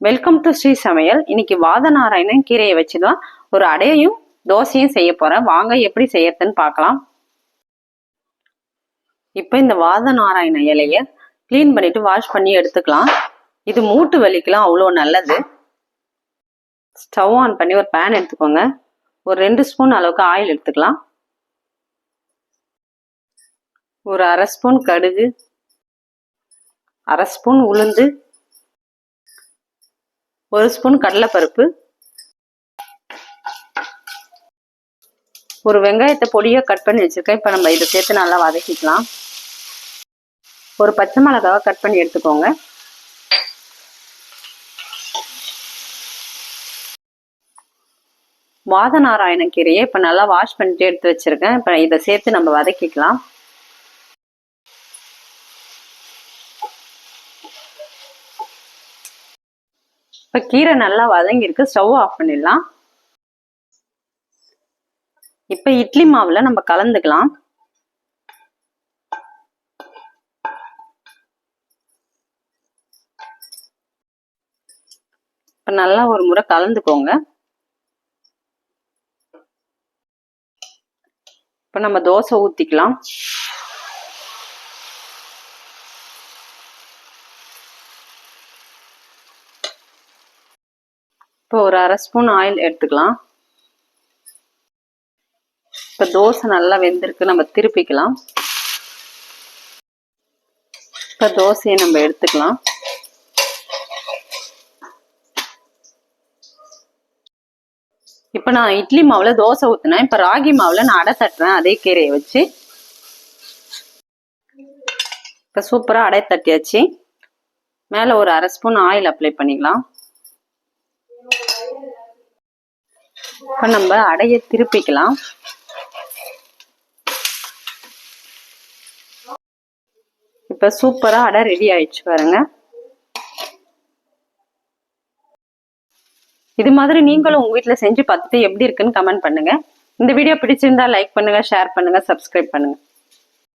Welcome to Sri சமையல். இன்னைக்கு வாதநாராயணன் கீரையை வச்சுதான் ஒரு அடையையும் தோசையும் செய்ய போறேன். வாங்க எப்படி செய்யறதுன்னு பார்க்கலாம். இப்ப இந்த வாதநாராயண இலைய கிளீன் பண்ணிட்டு வாஷ் பண்ணி எடுத்துக்கலாம். இது மூட்டு வலிக்கலாம் அவ்வளோ நல்லது. ஸ்டவ் ஆன் பண்ணி ஒரு பேன் எடுத்துக்கோங்க. ஒரு 2 ஸ்பூன் அளவுக்கு ஆயில் எடுத்துக்கலாம். ஒரு அரை ஸ்பூன் கடுகு, அரை ஸ்பூன் உளுந்து, 1 ஸ்பூன் கடலைப்பருப்பு, ஒரு வெங்காயத்தை பொடியா கட் பண்ணி வச்சிருக்கேன். இப்ப நம்ம இதை சேர்த்து நல்லா வதக்கிக்கலாம். ஒரு பச்சை மிளகாவை கட் பண்ணி எடுத்துக்கோங்க. வாதநாராயண கீரையை இப்ப நல்லா வாஷ் பண்ணிட்டு எடுத்து வச்சிருக்கேன். இப்ப இதை சேர்த்து நம்ம வதக்கிக்கலாம். இப்ப கீரை நல்லா வதங்கிருக்கு. ஸ்டவ் ஆஃப் பண்ணிடலாம். இப்ப இட்லி மாவுல நம்ம கலந்துக்கலாம். இப்ப நல்லா ஒரு முறை கலந்துக்கோங்க. இப்ப நம்ம தோசை ஊத்திக்கலாம். இப்போ ஒரு அரை ஸ்பூன் ஆயில் எடுத்துக்கலாம். இப்ப தோசை நல்லா வெந்திருக்கு. நம்ம திருப்பிக்கலாம். இப்ப தோசையை நம்ம எடுத்துக்கலாம். இப்ப நான் இட்லி மாவுல தோசை ஊத்தினேன். இப்ப ராகி மாவுல நான் அடை தட்டுறேன். அதே கீரையை வச்சு இப்ப சூப்பரா அடை தட்டியாச்சு. மேல ஒரு அரை ஸ்பூன் ஆயில் அப்ளை பண்ணிக்கலாம். இப்ப நம்ம அடையை திருப்பிக்கலாம். இப்ப சூப்பரா அடை ரெடி ஆயிடுச்சு பாருங்க. இது மாதிரி நீங்களும் உங்க வீட்டுல செஞ்சு பார்த்துட்டு எப்படி இருக்குன்னு கமெண்ட் பண்ணுங்க. இந்த வீடியோ பிடிச்சிருந்தா லைக் பண்ணுங்க, ஷேர் பண்ணுங்க, சப்ஸ்கிரைப் பண்ணுங்க.